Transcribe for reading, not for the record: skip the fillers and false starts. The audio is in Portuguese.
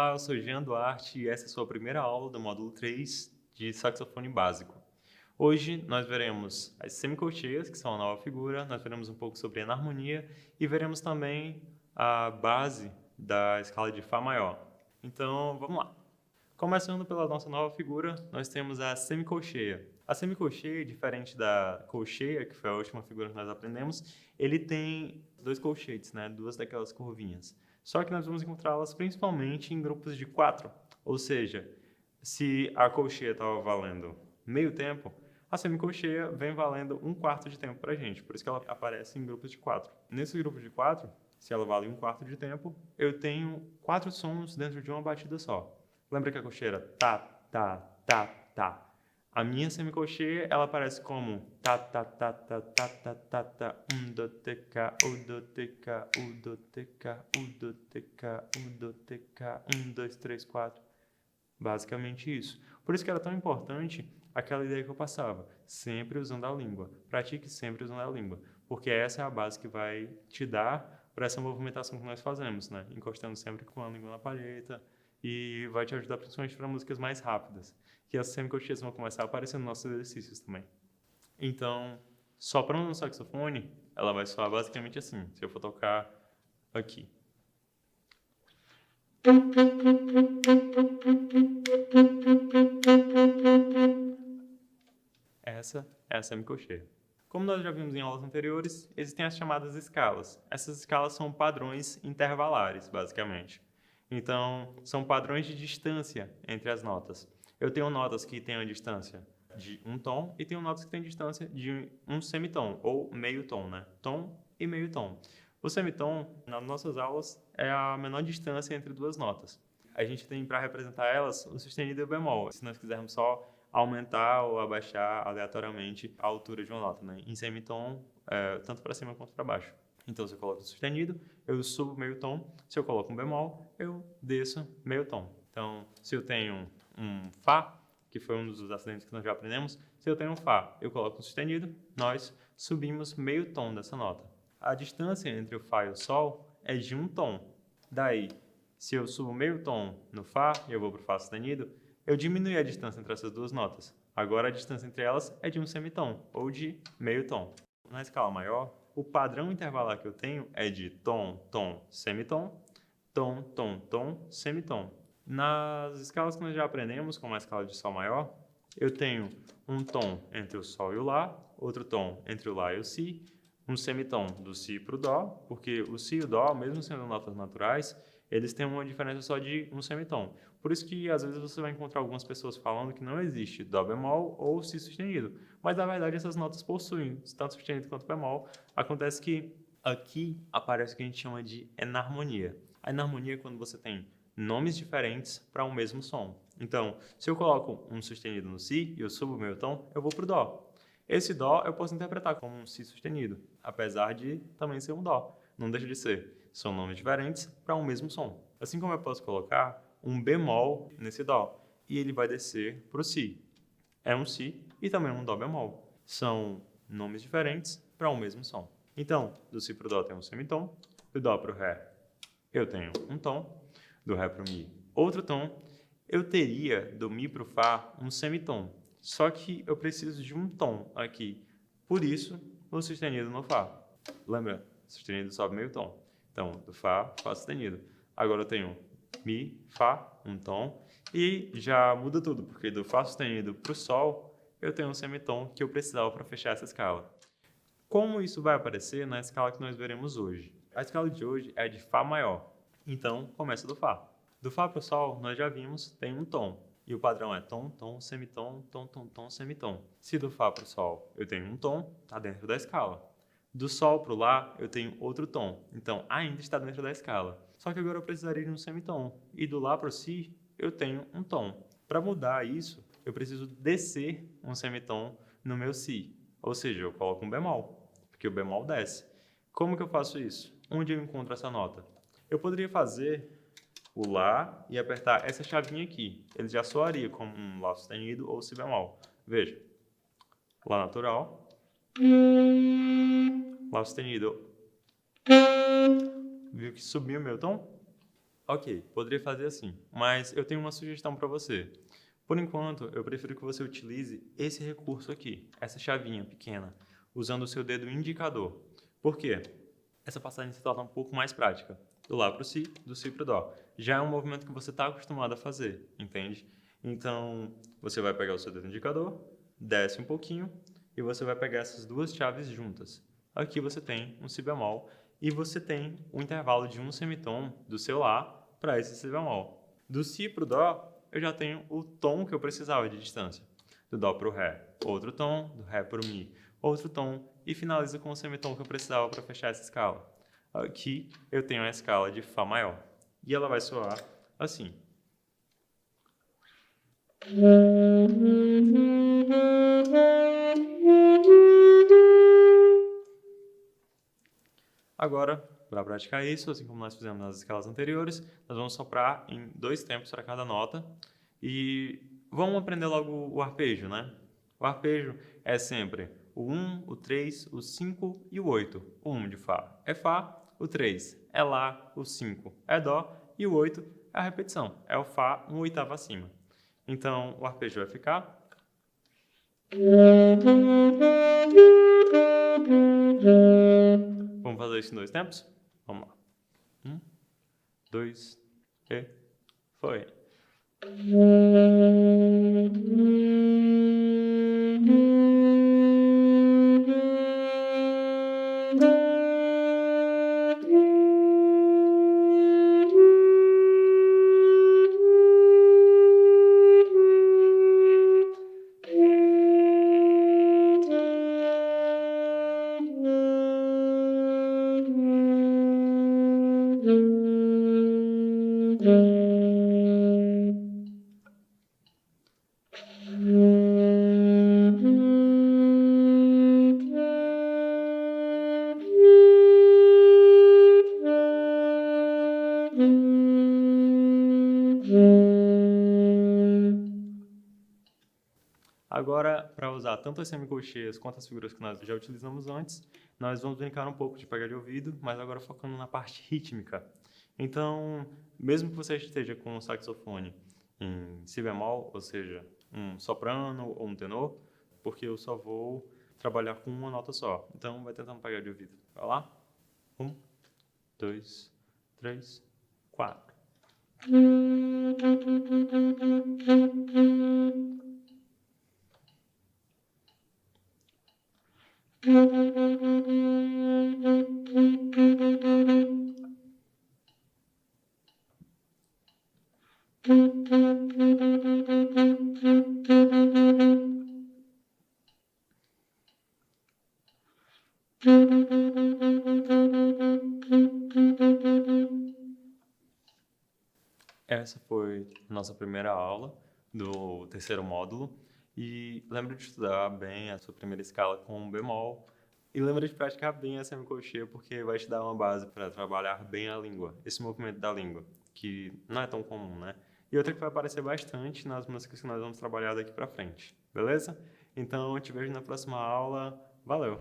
Olá, eu sou Jean Duarte e essa é a sua primeira aula do módulo 3 de saxofone básico. Hoje nós veremos as semicolcheias, que são a nova figura, nós veremos um pouco sobre enarmonia e veremos também a base da escala de Fá maior. Então, vamos lá. Começando pela nossa nova figura, nós temos a semicolcheia. A semicolcheia, diferente da colcheia, que foi a última figura que nós aprendemos, ele tem dois colchetes, né? Duas daquelas curvinhas. Só que nós vamos encontrá-las principalmente em grupos de 4. Ou seja, se a colcheia estava valendo meio tempo, a semicolcheia vem valendo 1/4 de tempo para a gente. Por isso que ela aparece em grupos de 4. Nesse grupo de 4, se ela vale 1/4 de tempo, eu tenho 4 sons dentro de uma batida só. Lembra que a colcheia era tá, tá, tá, tá. A minha semicolcheia, ela aparece como tá, tá, tá, tá, tá, tá, tá, tá, do, te, cá, do, te, cá, do, te, cá, do, te, cá, do, te, cá, 1, 2, 3, 4. Basicamente isso. Por isso que era tão importante aquela ideia que eu passava, sempre usando a língua. Pratique sempre usando a língua, porque essa é a base que vai te dar para essa movimentação que nós fazemos, né? Encostando sempre com a língua na palheta, e vai te ajudar principalmente para músicas mais rápidas, que as semicolcheias vão começar a aparecer nos nossos exercícios também. Então, soprando no saxofone, ela vai soar basicamente assim, se eu for tocar aqui. Essa é a semicolcheia. Como nós já vimos em aulas anteriores, existem as chamadas escalas. Essas escalas são padrões intervalares, basicamente. Então, são padrões de distância entre as notas. Eu tenho notas que têm a distância de um tom e tenho notas que têm distância de um semitom, ou meio tom, né? Tom e meio tom. O semitom, nas nossas aulas, é a menor distância entre duas notas. A gente tem, para representar elas, o sustenido e o bemol. Se nós quisermos só aumentar ou abaixar aleatoriamente a altura de uma nota, né? Em semitom, tanto para cima quanto para baixo. Então, se eu coloco um sustenido, eu subo meio tom. Se eu coloco um bemol, eu desço meio tom. Então, se eu tenho um Fá, que foi um dos acidentes que nós já aprendemos, se eu tenho um Fá, eu coloco um sustenido, nós subimos meio tom dessa nota. A distância entre o Fá e o Sol é de um tom. Daí, se eu subo meio tom no Fá e eu vou para o Fá sustenido, eu diminui a distância entre essas duas notas. Agora a distância entre elas é de um semitom, ou de meio tom. Na escala maior, o padrão intervalar que eu tenho é de tom, tom, semitom, tom, tom, tom, semitom. Nas escalas que nós já aprendemos, como a escala de Sol maior, eu tenho um tom entre o Sol e o Lá, outro tom entre o Lá e o Si, um semitom do Si para o Dó, porque o Si e o Dó, mesmo sendo notas naturais, eles têm uma diferença só de um semitom. Por isso que, às vezes, você vai encontrar algumas pessoas falando que não existe Dó bemol ou Si sustenido. Mas, na verdade, essas notas possuem, tanto sustenido quanto bemol. Acontece que aqui aparece o que a gente chama de enarmonia. A enarmonia é quando você tem nomes diferentes para um mesmo som. Então, se eu coloco um sustenido no Si e eu subo o meu tom, eu vou para o Dó. Esse Dó eu posso interpretar como um Si sustenido, apesar de também ser um Dó. Não deixa de ser. São nomes diferentes para um mesmo som. Assim como eu posso colocar um bemol nesse Dó, e ele vai descer para o Si. É um Si e também um Dó bemol. São nomes diferentes para um mesmo som. Então, do Si para o Dó tem um semitom, do Dó para o Ré eu tenho um tom, do Ré para o Mi outro tom. Eu teria do Mi para o Fá um semitom, só que eu preciso de um tom aqui. Por isso, o sustenido no Fá. Lembra? Sustenido sobe meio tom. Então, do Fá, Fá sustenido. Agora eu tenho Mi, Fá, um tom, e já muda tudo, porque do Fá sustenido para o Sol, eu tenho um semitom que eu precisava para fechar essa escala. Como isso vai aparecer na escala que nós veremos hoje? A escala de hoje é de Fá maior, então começa do Fá. Do Fá para o Sol, nós já vimos, tem um tom, e o padrão é tom, tom, semitom, tom, tom, tom, semitom. Se do Fá para o Sol eu tenho um tom, está dentro da escala. Do Sol para o Lá, eu tenho outro tom, então ainda está dentro da escala. Só que agora eu precisaria de um semitom, e do Lá para o Si, eu tenho um tom. Para mudar isso, eu preciso descer um semitom no meu Si, ou seja, eu coloco um bemol, porque o bemol desce. Como que eu faço isso? Onde eu encontro essa nota? Eu poderia fazer o Lá e apertar essa chavinha aqui. Ele já soaria como um Lá sustenido ou Si bemol. Veja, Lá natural, Lá sustenido. Viu que subiu meu tom? Ok, poderia fazer assim, mas eu tenho uma sugestão para você. Por enquanto, eu prefiro que você utilize esse recurso aqui, essa chavinha pequena, usando o seu dedo indicador. Por quê? Essa passagem se torna um pouco mais prática. Do Lá para o Si, do Si para o Dó. Já é um movimento que você está acostumado a fazer, entende? Então, você vai pegar o seu dedo indicador, desce um pouquinho, e você vai pegar essas duas chaves juntas. Aqui você tem um Si bemol, e você tem um intervalo de um semitom do seu Lá para esse Si bemol. Do Si para o Dó, eu já tenho o tom que eu precisava de distância. Do Dó para o Ré, outro tom, do Ré para o Mi, outro tom, e finalizo com o semitom que eu precisava para fechar essa escala. Aqui eu tenho a escala de Fá maior, e ela vai soar assim. Agora, para praticar isso, assim como nós fizemos nas escalas anteriores, nós vamos soprar em 2 tempos para cada nota e vamos aprender logo o arpejo, né? O arpejo é sempre o 1, o 3, o 5 e o 8. O 1 de Fá é Fá, o 3 é Lá, o 5 é Dó e o 8 é a repetição, é o Fá uma oitava acima. Então, o arpejo vai ficar... Vamos fazer isso em 2 tempos? Vamos lá. 1, 2, e foi. Agora, para usar tanto as semicolcheias quanto as figuras que nós já utilizamos antes, nós vamos brincar um pouco de pegar de ouvido, mas agora focando na parte rítmica. Então, mesmo que você esteja com um saxofone em si bemol, ou seja, um soprano ou um tenor, porque eu só vou trabalhar com uma nota só. Então, vai tentando pegar de ouvido. Vai lá? 1, 2, 3, 4. Essa foi a nossa primeira aula do terceiro módulo. E lembra de estudar bem a sua primeira escala com um bemol. E lembra de praticar bem a semicolcheia, porque vai te dar uma base para trabalhar bem a língua, esse movimento da língua, que não é tão comum, né? E outra que vai aparecer bastante nas músicas que nós vamos trabalhar daqui para frente, beleza? Então, eu te vejo na próxima aula. Valeu!